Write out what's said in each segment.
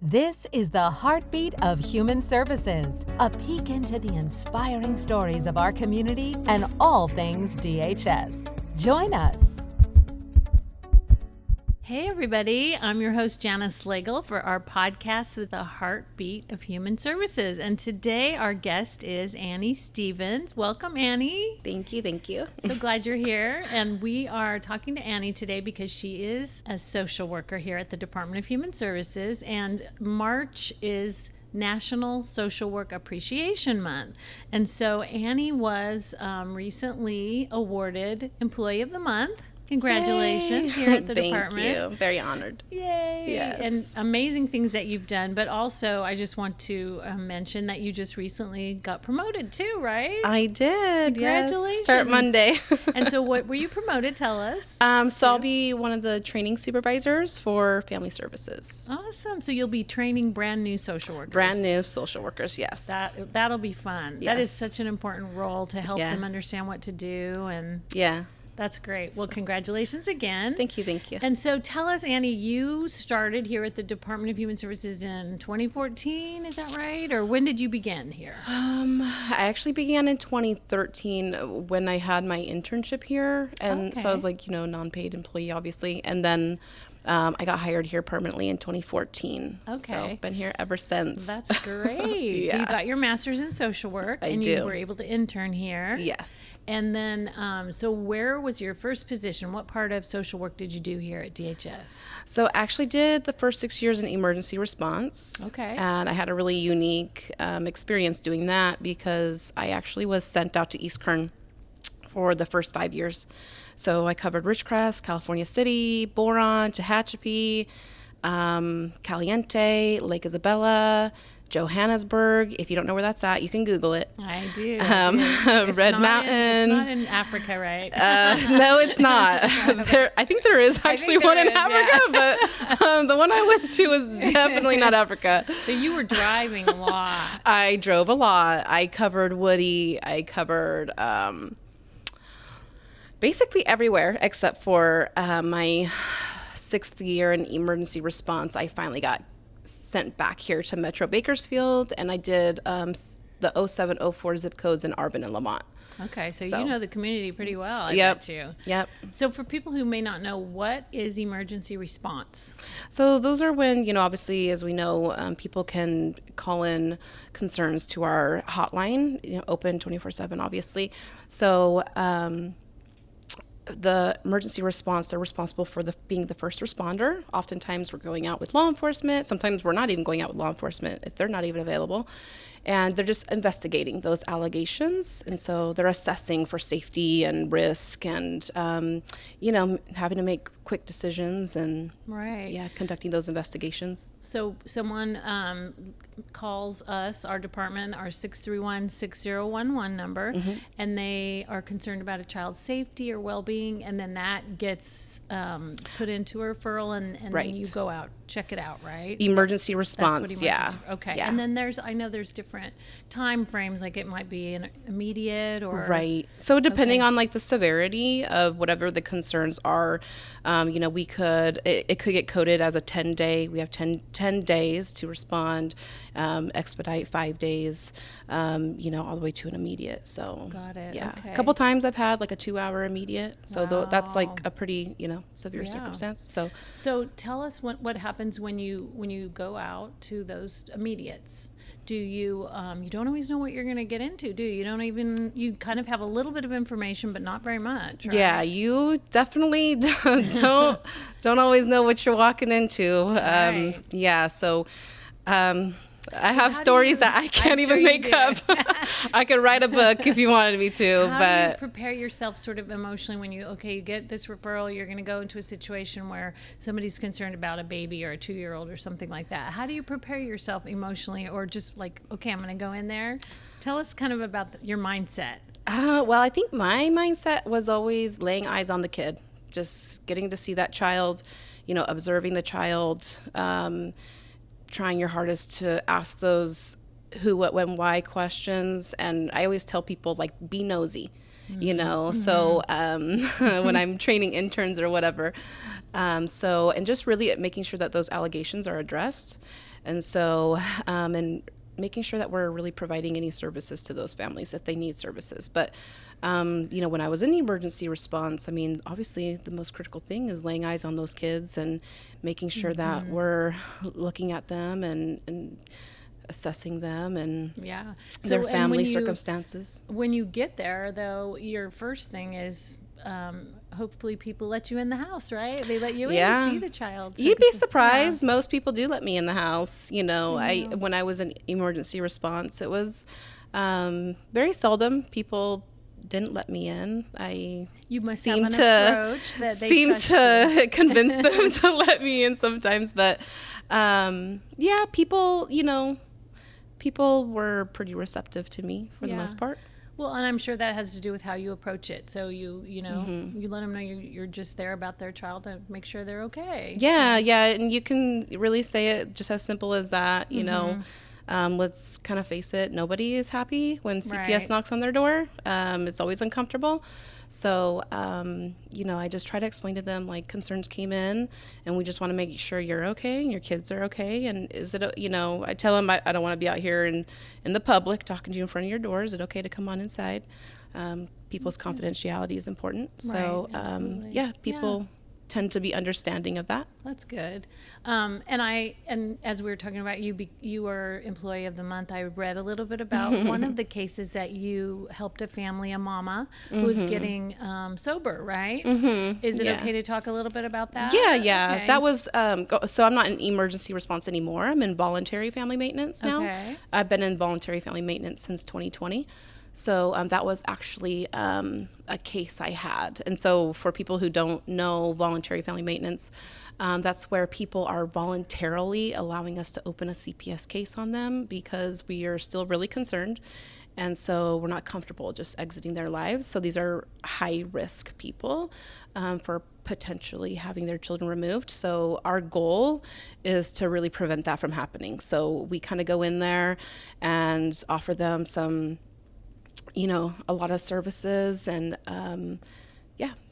This is the heartbeat of human services, a peek into the inspiring stories of our community and all things DHS. Join us. Hey everybody, I'm your host Janice Slagle for our podcast, The Heartbeat of Human Services. And today our guest is Annie Stevens. Welcome, Annie. Thank you. So glad you're here. And we are talking to Annie today because she is a social worker here at the Department of Human Services. And March is National Social Work Appreciation Month. And so Annie was recently awarded Employee of the Month. Congratulations here at the department. Thank you. Very honored. Yay. Yes. And amazing things that you've done. But also, I just want to mention that you just recently got promoted too, right? I did. Congratulations. Yes. Start Monday. And so what were you promoted? Tell us. So I'll be one of the training supervisors for family services. Awesome. So you'll be training brand new social workers. Brand new social workers, yes. That'll be fun. Yes. That is such an important role to help them understand what to do. And yeah. That's great. Well, congratulations again. Thank you. And so tell us, Annie, you started here at the Department of Human Services in 2014, is that right? Or when did you begin here? I actually began in 2013 when I had my internship here. And so I was like, non-paid employee, obviously. And then I got hired here permanently in 2014. Okay. So I've been here ever since. That's great. Yeah. So you got your master's in social work. I do. You were able to intern here. Yes. And then, so where was your first position? What part of social work did you do here at DHS? So I actually did the first 6 years in emergency response. Okay. And I had a really unique experience doing that because I actually was sent out to East Kern for the first 5 years. So I covered Ridgecrest, California City, Boron, Tehachapi, Caliente, Lake Isabella, Johannesburg. If you don't know where that's at, you can Google it. I do. Red Mountain. It's not in Africa, right? No, it's not. I think there is actually one in Africa, but the one I went to was definitely not Africa. So you were driving a lot. I drove a lot. I covered Woody. I covered basically everywhere except for my 6th year in emergency response. I finally got sent back here to Metro Bakersfield, and I did the 0704 zip codes in Arbonne and Lamont. Okay, so you know the community pretty well, I bet you. Yep. So for people who may not know, what is emergency response? So those are when, obviously, as we know, people can call in concerns to our hotline, open 24/7, obviously. So the emergency response, they're responsible for being the first responder. Oftentimes we're going out with law enforcement. Sometimes we're not even going out with law enforcement if they're not even available. And they're just investigating those allegations. And so they're assessing for safety and risk and, having to make quick decisions and, conducting those investigations. So someone calls us, our department, our 631-6011 number, and they are concerned about a child's safety or well-being, and then that gets put into a referral, and then you go out, check it out, right? Emergency response, Okay. Yeah. And then I know there's different time frames, like it might be an immediate or... Right. So depending on the severity of whatever the concerns are, it could get coded as a 10-day. We have 10 days to respond, expedite 5 days, all the way to an immediate. So got it. Yeah. Okay. A couple times I've had a 2-hour immediate. So that's a pretty, severe Yeah. circumstance. So tell us what happens when you go out to those immediates. Do you you don't always know what you're going to get into, do you? You kind of have a little bit of information, but not very much, right? Yeah, you definitely don't always know what you're walking into. Right. So I have stories that I can't even make up. I could write a book if you wanted me to. How but do you prepare yourself sort of emotionally when you get this referral, you're going to go into a situation where somebody's concerned about a baby or a 2-year-old or something like that. How do you prepare yourself emotionally, or just okay, I'm going to go in there? Tell us kind of about your mindset. Well, I think my mindset was always laying eyes on the kid, just getting to see that child, observing the child, trying your hardest to ask those who, what, when, why questions. And I always tell people, be nosy. you know, so when I'm training interns or whatever. So, and just really making sure that those allegations are addressed. And so, and making sure that we're really providing any services to those families if they need services. But, you know, when I was in emergency response, I mean, obviously the most critical thing is laying eyes on those kids and making sure that we're looking at them and assessing them and their family circumstances. When you get there, though, your first thing is hopefully people let you in the house, right? They let you in to see the child. So You'd be surprised. Most people do let me in the house. You know, when I was in emergency response, it was very seldom people didn't let me in. You must seemed have an approach that they seemed to you. convince them to let me in sometimes. But yeah, people, you know, people were pretty receptive to me for the most part. Well, and I'm sure that has to do with how you approach it. So you know, you let them know you're just there about their child to make sure they're okay. Yeah, and you can really say it just as simple as that. You know, let's kind of face it. Nobody is happy when CPS knocks on their door. It's always uncomfortable. So, you know, I just try to explain to them, like, concerns came in and we just want to make sure you're okay and your kids are okay. And is it, you know, I tell them I don't want to be out here in the public talking to you in front of your door. Is it okay to come on inside? People's confidentiality is important. So, yeah, people tend to be understanding of that. That's good. And as we were talking about you were Employee of the Month, I read a little bit about one of the cases that you helped a family, a mama, who was getting sober, right? Is it okay to talk a little bit about that? Yeah. Okay. That was, so I'm not in emergency response anymore. I'm in voluntary family maintenance now. Okay. I've been in voluntary family maintenance since 2020. So that was actually a case I had. And so for people who don't know voluntary family maintenance, that's where people are voluntarily allowing us to open a CPS case on them because we are still really concerned. And so we're not comfortable just exiting their lives. So these are high risk people for potentially having their children removed. So our goal is to really prevent that from happening. So we kind of go in there and offer them some, you know, a lot of services and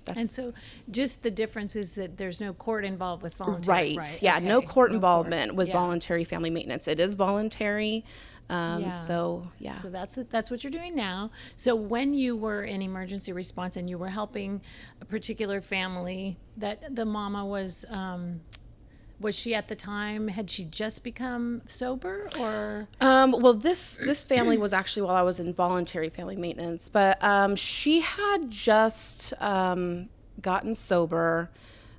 that's... And so just the difference is that there's no court involved with voluntary, right? Yeah, okay. no court involvement with voluntary family maintenance. It is voluntary. So that's what you're doing now. So when you were in emergency response and you were helping a particular family, that the mama was she at the time, had she just become sober or? Well, this family was actually while I was in voluntary family maintenance, but she had just gotten sober.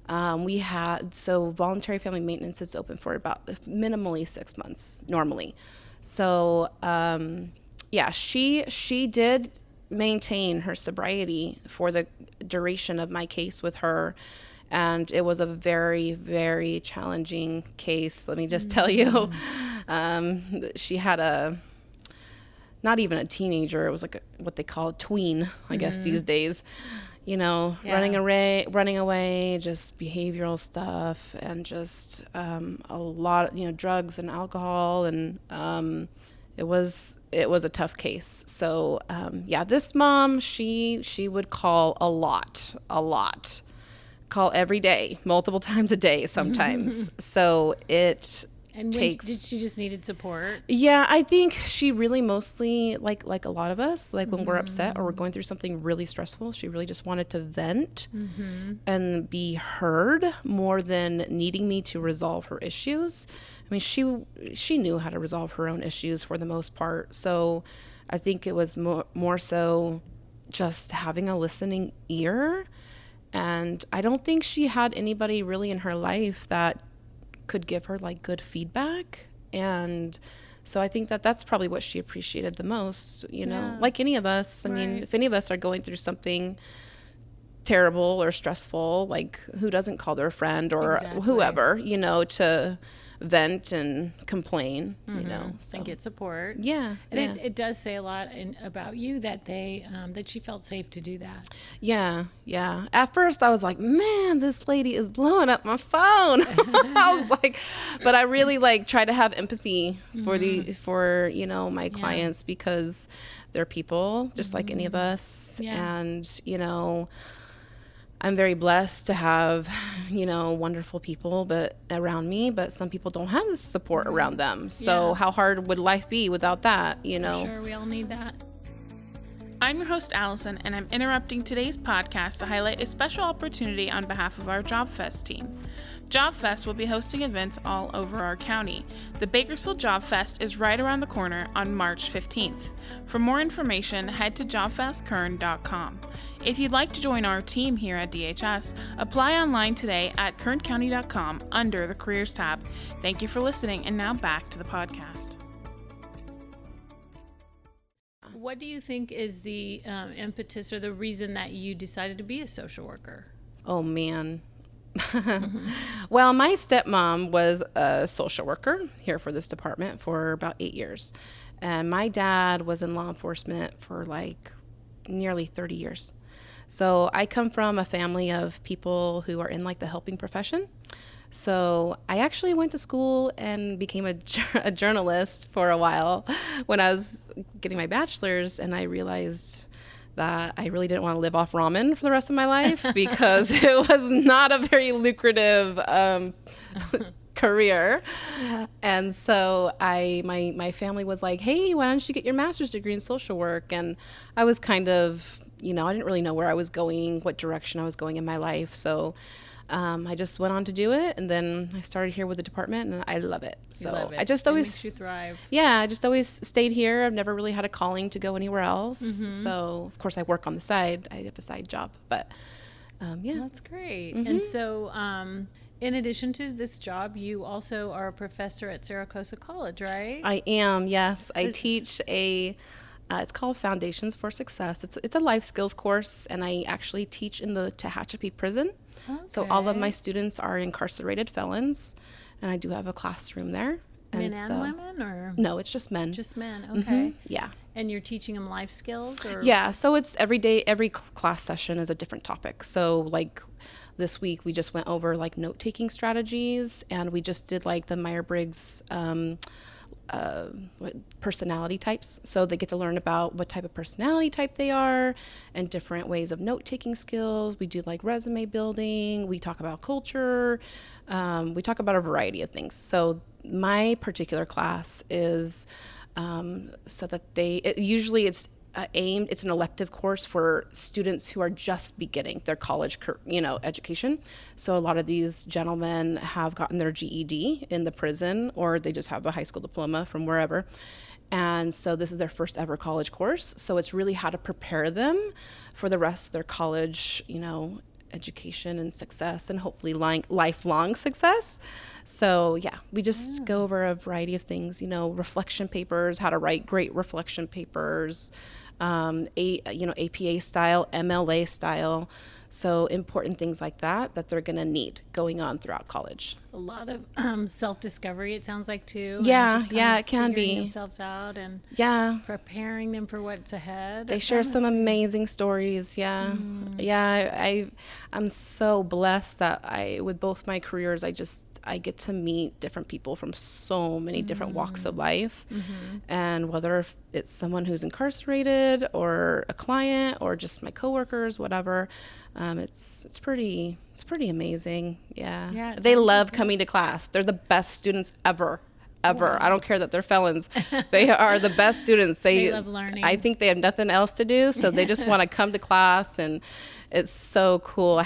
So voluntary family maintenance is open for about minimally 6 months normally. So she did maintain her sobriety for the duration of my case with her. And it was a very, very challenging case. Let me just tell you, she had not even a teenager. It was like what they call a tween, I guess, these days. You know, running away, just behavioral stuff, and just a lot, you know, drugs and alcohol, and it was a tough case. So this mom, she would call a lot. Call every day, multiple times a day sometimes. So it takes... Did she just needed support? Yeah, I think she really mostly, like a lot of us, like when we're upset or we're going through something really stressful, she really just wanted to vent and be heard more than needing me to resolve her issues. I mean, she knew how to resolve her own issues for the most part. So I think it was more so just having a listening ear. And I don't think she had anybody really in her life that could give her like good feedback. And so I think that that's probably what she appreciated the most, you know, like any of us. I mean, if any of us are going through something terrible or stressful, like who doesn't call their friend or whoever, you know, to vent and complain, you know, and get support. Yeah. And it does say a lot about you that they that she felt safe to do that. Yeah. At first I was like, man, this lady is blowing up my phone. I was like, but I really like try to have empathy for you know, my clients, because they're people just like any of us. And, you know, I'm very blessed to have, you know, wonderful people around me, but some people don't have this support around them. So how hard would life be without that, you know? For sure, we all need that. I'm your host, Allison, and I'm interrupting today's podcast to highlight a special opportunity on behalf of our Job Fest team. Job Fest will be hosting events all over our county. The Bakersfield Job Fest is right around the corner on March 15th. For more information, head to jobfestkern.com. If you'd like to join our team here at DHS, apply online today at kerncounty.com under the Careers tab. Thank you for listening, and now back to the podcast. What do you think is the impetus or the reason that you decided to be a social worker? Oh, man. Well, my stepmom was a social worker here for this department for about 8 years. And my dad was in law enforcement for like nearly 30 years. So I come from a family of people who are in like the helping profession. So I actually went to school and became a journalist for a while when I was getting my bachelor's, and I realized that I really didn't want to live off ramen for the rest of my life because it was not a very lucrative career. And so my family was like, hey, why don't you get your master's degree in social work? And I was kind of, you know, I didn't really know where I was going, what direction I was going in my life. So I just went on to do it, and then I started here with the department, and I love it. So love it. I just always It makes you thrive. Yeah, I just always stayed here. I've never really had a calling to go anywhere else. So of course I work on the side. I have a side job, but yeah. That's great. And so in addition to this job, you also are a professor at Saracosa College, right? I am, yes. I teach it's called Foundations for Success. It's a life skills course, and I actually teach in the Tehachapi prison. Okay. So all of my students are incarcerated felons, and I do have a classroom there. Men and women, or? No, it's just men. Just men, okay. Yeah. And you're teaching them life skills? Or? Yeah, so it's every day, every class session is a different topic. So like this week we just went over like note-taking strategies, and we just did like the Myers-Briggs personality types. So they get to learn about what type of personality type they are and different ways of note-taking skills. We do like resume building. We talk about culture. We talk about a variety of things. So my particular class is so that it's an elective course for students who are just beginning their college, education. So a lot of these gentlemen have gotten their GED in the prison, or they just have a high school diploma from wherever. And so this is their first ever college course. So it's really how to prepare them for the rest of their college, education and success, and hopefully lifelong success. So yeah, we just go over a variety of things, reflection papers, how to write great reflection papers, APA style, MLA style. So important things like that they're going to need going on throughout college. A lot of self-discovery, it sounds like, too. Yeah, it can be. Figuring themselves out and preparing them for what's ahead. They share some amazing stories, yeah. Yeah, I'm so blessed that with both my careers, I get to meet different people from so many different walks of life. And whether it's someone who's incarcerated or a client or just my coworkers, whatever, it's pretty amazing. Yeah. They love coming to class. They're the best students ever. Wow. I don't care that they're felons. They are the best students. They love learning. I think they have nothing else to do, so they just want to come to class, and it's so cool. I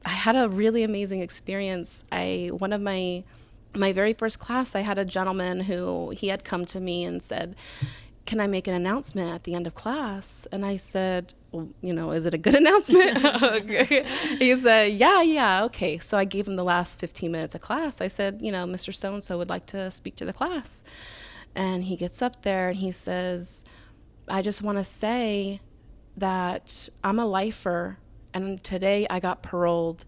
had a really amazing experience. One of my very first class, I had a gentleman who he had come to me and said, "Can I make an announcement at the end of class?" And I said, "Well, is it a good announcement?" He said, yeah, okay. So I gave him the last 15 minutes of class. I said, Mr. So-and-so would like to speak to the class. And he gets up there and he says, "I just want to say that I'm a lifer, and today I got paroled.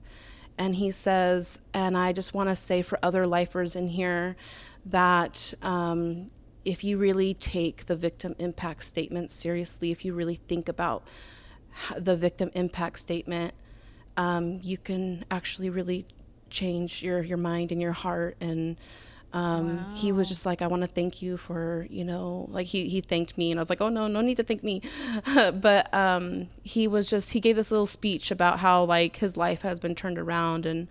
And he says, and I just want to say for other lifers in here that if you really take the victim impact statement seriously, if you really think about the victim impact statement, you can actually really change your mind and your heart. And he was just like, I want to thank you for, like he thanked me, and I was like, oh no need to thank me. But he gave this little speech about how like his life has been turned around, and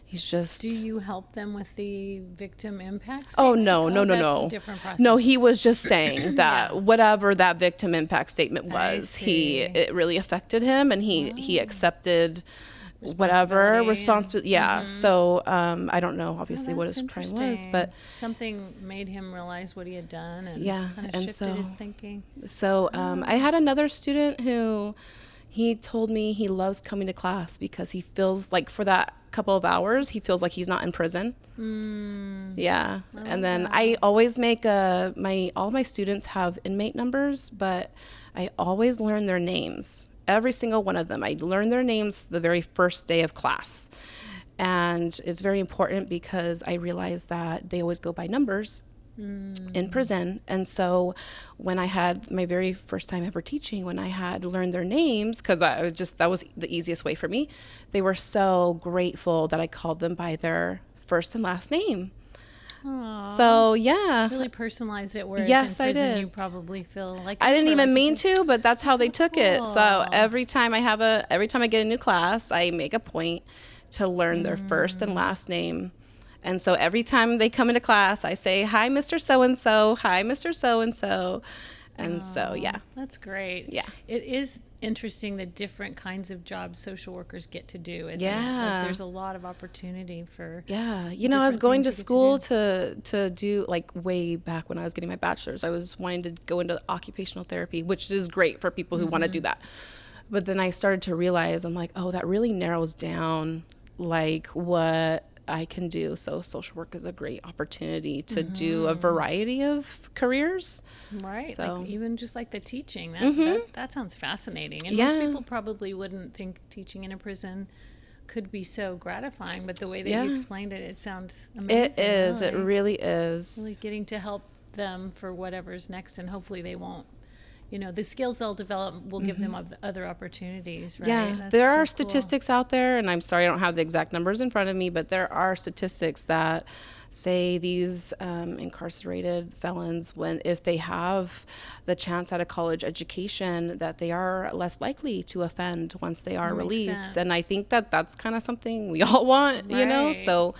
he's just. Do you help them with the victim impact Oh, statement? no. That's a different process. No, he was just saying that whatever that victim impact statement was, it really affected him, and he accepted whatever responsibility. Yeah. So I don't know obviously what his crime was, but something made him realize what he had done, and kind of and shifted his thinking. So I had another student who he told me he loves coming to class because he feels like for that couple of hours he feels like he's not in prison. Yeah. And then I always make all my students have inmate numbers, but I always learn their names. Every single one of them. I learn their names the very first day of class. And it's very important because I realize that they always go by numbers in prison. And so when I had my very first time ever teaching, when I had learned their names, because that was the easiest way for me, they were so grateful that I called them by their first and last name. Aww. So yeah, really personalized it. Whereas yes, in prison, I did. you probably feel like I didn't even mean to, but that's how they took it. So every time I get a new class, I make a point to learn their first and last name. And so every time they come into class, I say, "Hi, Mr. So-and-so. Hi, Mr. So-and-so." And so, yeah. That's great. Yeah. It is interesting the different kinds of jobs social workers get to do, isn't it? Yeah. Like, there's a lot of opportunity for. Yeah. I was going to school to do, like, way back when I was getting my bachelor's, I was wanting to go into occupational therapy, which is great for people who want to do that. But then I started to realize, I'm like, oh, that really narrows down, like, what I can do. So social work is a great opportunity to do a variety of careers. Right. So, like even just like the teaching, that sounds fascinating. And Yeah. most people probably wouldn't think teaching in a prison could be so gratifying, but the way that you explained it, it sounds amazing. It is. Really. It really is. Really getting to help them for whatever's next, and hopefully they won't. The skills they'll develop will give them other opportunities, right? Yeah, That's there so are cool. statistics out there, and I'm sorry I don't have the exact numbers in front of me, but there are statistics that say these incarcerated felons, if they have the chance at a college education, that they are less likely to offend once they are released. sense. And I think that that's kind of something we all want, Right. So,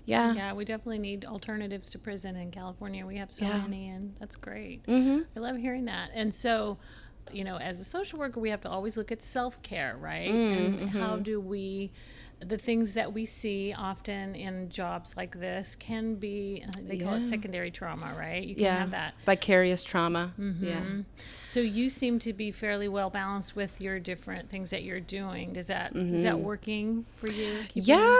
yeah. Yeah, we definitely need alternatives to prison in California. We have so many, and that's great. Mm-hmm. I love hearing that. And so, as a social worker, we have to always look at self-care, right? And how do the things that we see often in jobs like this can be, they call it secondary trauma, right? You can have that. Vicarious trauma. Yeah. So you seem to be fairly well balanced with your different things that you're doing. Is that working for you? Yeah,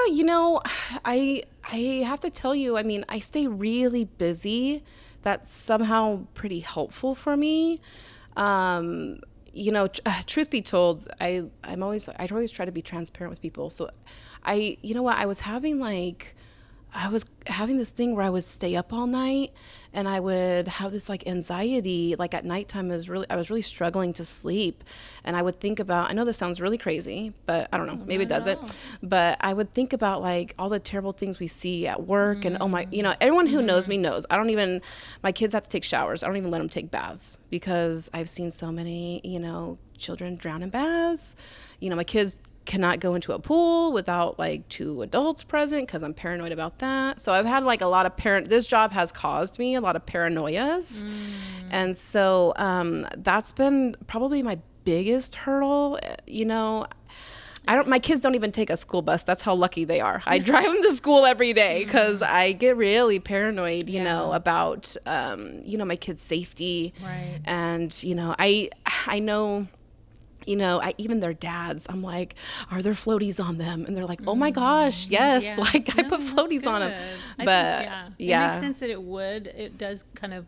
I have to tell you, I mean, I stay really busy. That's somehow pretty helpful for me. Truth be told, I always try to be transparent with people. So I was having this thing where I would stay up all night, and I would have this like anxiety, like at nighttime I was really struggling to sleep. And I would think about, I know this sounds really crazy, but I don't know, maybe it doesn't. But I would think about like all the terrible things we see at work, and everyone who knows me knows, my kids have to take showers. I don't even let them take baths because I've seen so many, children drown in baths. My kids cannot go into a pool without like two adults present because I'm paranoid about that. So I've had like a lot of this job has caused me a lot of paranoias. And so that's been probably my biggest hurdle. My kids don't even take a school bus. That's how lucky they are. I drive them to school every day because I get really paranoid, about, my kids' safety. Right. And, I know, even their dads, I'm like, are there floaties on them? And they're like, oh my gosh, yes. Yeah. I put floaties on them. I But think, it makes sense that it would. It does kind of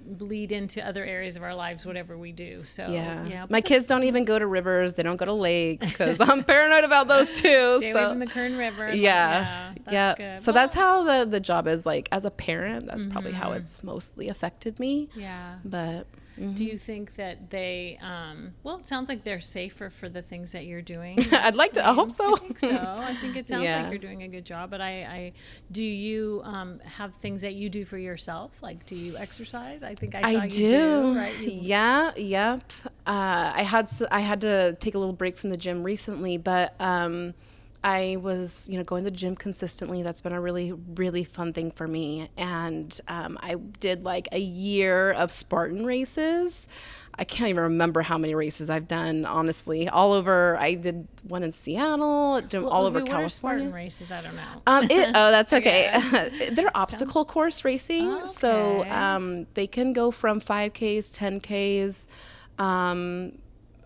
bleed into other areas of our lives, whatever we do. So Yeah. but My kids don't even go to rivers. They don't go to lakes because I'm paranoid about those too. stay away from the Kern River. Yeah. That's good. So that's how the job is, like, as a parent. That's probably how it's mostly affected me. Yeah. But do you think that they, it sounds like they're safer for the things that you're doing. I hope so. I think so. I think it sounds like you're doing a good job. But do you have things that you do for yourself? Like, do you exercise? I think I saw you do. Right? Yeah. Yep. I had to take a little break from the gym recently, but I was, going to the gym consistently. That's been a really, really fun thing for me. And I did like a year of Spartan races. I can't even remember how many races I've done, honestly. All over. I did one in Seattle, all over California. What are Spartan races? I don't know. That's okay. They're obstacle course racing. Oh, okay. So they can go from 5Ks, 10Ks,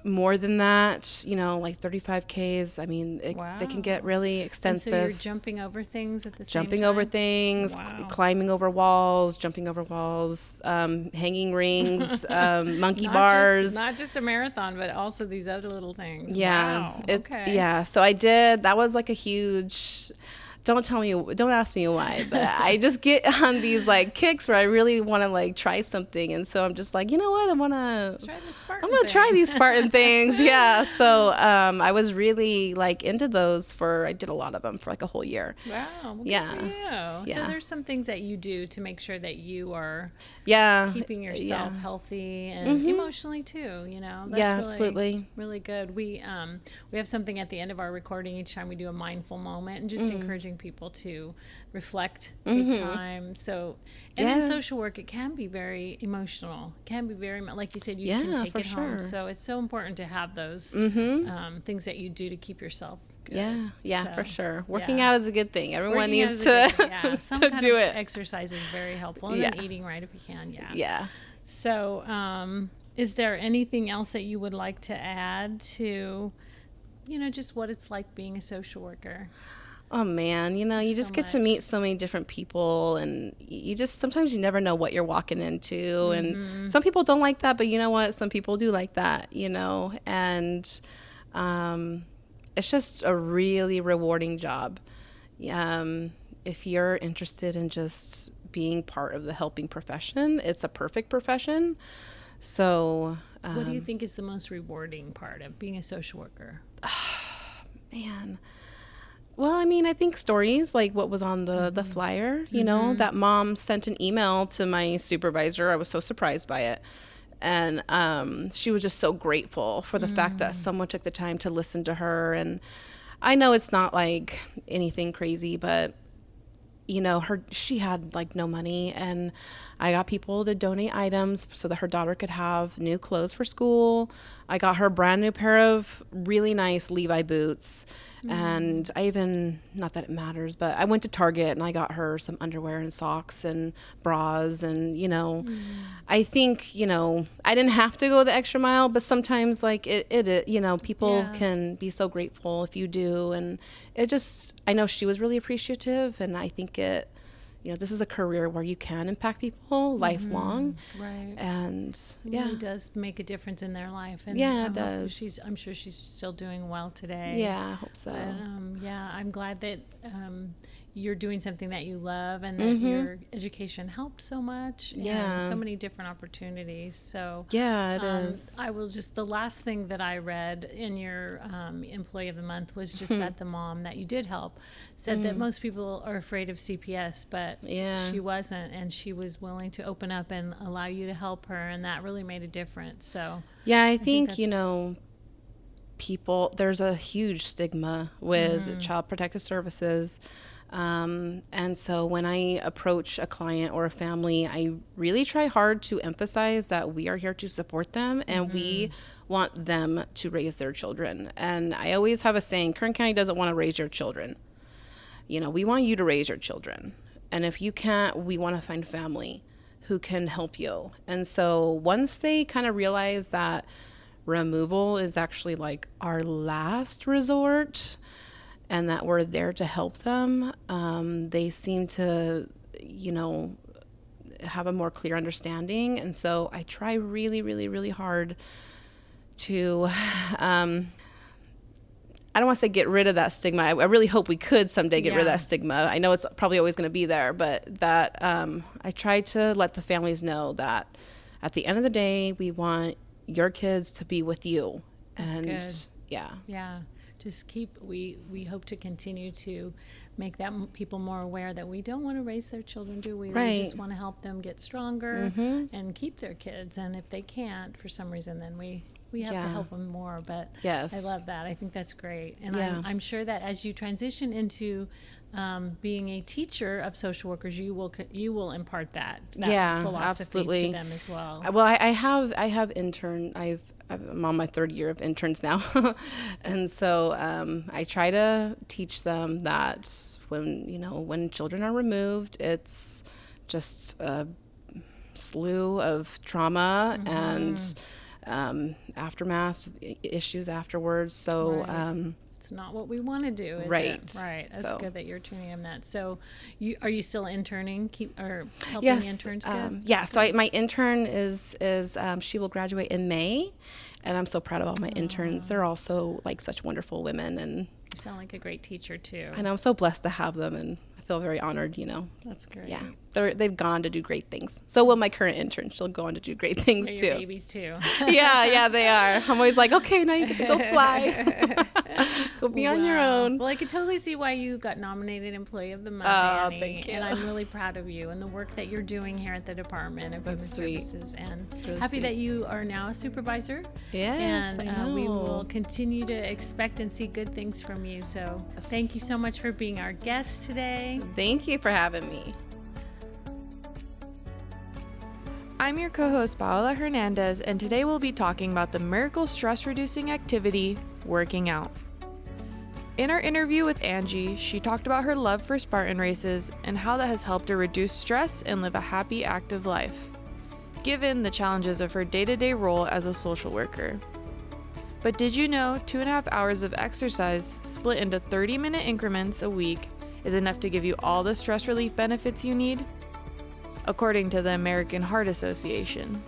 more than that, like 35Ks. I mean, they can get really extensive. And so you're jumping over things at the same time? Jumping over things, climbing over walls, jumping over walls, hanging rings, monkey bars. Not just a marathon, but also these other little things. Yeah. Wow. Okay. Yeah. So I did. That was like a huge... Don't ask me why, but I just get on these like kicks where I really want to like try something. And so I'm just like, you know what? I'm going to try these Spartan things. Yeah. So I was really like into those I did a lot of them for like a whole year. Wow. Well, yeah. Good for you. So there's some things that you do to make sure that you are keeping yourself healthy and emotionally too, That's absolutely. Really good. We have something at the end of our recording each time we do a mindful moment and just encouraging people to reflect, take time. So, and in social work, it can be very emotional. It can be very, like you said, you can take it home. So it's so important to have those things that you do to keep yourself good. Yeah, for sure. Working out is a good thing. Everyone needs to some to kind do of it. Exercise is very helpful. And then eating right if you can. Yeah. So, is there anything else that you would like to add to, just what it's like being a social worker? Oh man, you just get to meet so many different people, and sometimes you never know what you're walking into. And some people don't like that, but you know what? Some people do like that, and it's just a really rewarding job. If you're interested in just being part of the helping profession, it's a perfect profession. So, what do you think is the most rewarding part of being a social worker? Man. Well, I mean, I think stories like what was on the flyer, that mom sent an email to my supervisor. I was so surprised by it. And she was just so grateful for the fact that someone took the time to listen to her. And I know it's not like anything crazy, but she had like no money, and I got people to donate items so that her daughter could have new clothes for school. I got her a brand new pair of really nice Levi boots. And I even, not that it matters, but I went to Target and I got her some underwear and socks and bras. And, I think, I didn't have to go the extra mile, but sometimes like people can be so grateful if you do. And I know she was really appreciative, and I think this is a career where you can impact people lifelong. Right. And it really does make a difference in their life. And it does. I'm sure she's still doing well today. Yeah, I hope so. But, I'm glad that you're doing something that you love, and that your education helped so much. And so many different opportunities. So it is. I will the last thing that I read in your Employee of the Month was just that the mom that you did help said that most people are afraid of CPS, but she wasn't, and she was willing to open up and allow you to help her, and that really made a difference. So I think there's a huge stigma with Child Protective Services. And so when I approach a client or a family, I really try hard to emphasize that we are here to support them, and we want them to raise their children. And I always have a saying, Kern County doesn't want to raise your children. We want you to raise your children. And if you can't, we want to find family who can help you. And so once they kind of realize that removal is actually like our last resort, and that we're there to help them, they seem to, have a more clear understanding. And so I try really, really, really hard to, I don't want to say get rid of that stigma. I really hope we could someday get rid of that stigma. I know it's probably always going to be there, but that I try to let the families know that at the end of the day, we want your kids to be with you. And That's good. yeah. Yeah. Just we hope to continue to make that people more aware that we don't want to raise their children, do we? Right. We just want to help them get stronger and keep their kids. And if they can't for some reason, then we have to help them more. But Yes. I love that. I think that's great. And Yeah. I'm sure that as you transition into being a teacher of social workers, you will impart that philosophy absolutely. to them as well. Well, I have intern. I'm on my third year of interns now, and so I try to teach them that when children are removed, it's just a slew of trauma and aftermath issues afterwards. So. Right. It's not what we want to do, is right. it? Right. That's So. good that you're tuning them that. So, are you still interning? Helping Yes. the interns? Good. Yeah. So my intern is she will graduate in May, and I'm so proud of all my interns. They're all so such wonderful women, and You sound like a great teacher too. I'm so blessed to have them, and I feel very honored. That's great. Yeah. They've gone on to do great things. So will my current intern. She'll go on to do great things They're too. your babies too. Yeah, they are. I'm always like, okay, now you get to go fly. Go be on your own. Well, I could totally see why you got nominated Employee of the Month, Oh, Annie. thank you. And I'm really proud of you and the work that you're doing here at the Department of Human That's sweet. Services. And really happy sweet. that you are now a supervisor. Yes, And I know. we will continue to expect and see good things from you. So thank you so much for being our guest today. Thank you for having me. I'm your co-host Paola Hernandez, and today we'll be talking about the miracle stress-reducing activity, working out. In our interview with Angie, she talked about her love for Spartan races and how that has helped her reduce stress and live a happy, active life, given the challenges of her day-to-day role as a social worker. But did you know 2.5 hours of exercise split into 30-minute increments a week is enough to give you all the stress relief benefits you need? According to the American Heart Association.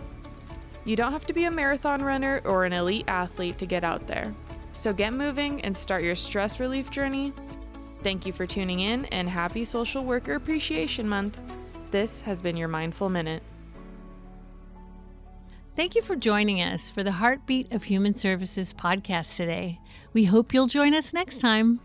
You don't have to be a marathon runner or an elite athlete to get out there. So get moving and start your stress relief journey. Thank you for tuning in, and happy Social Worker Appreciation Month. This has been your Mindful Minute. Thank you for joining us for the Heartbeat of Human Services podcast today. We hope you'll join us next time.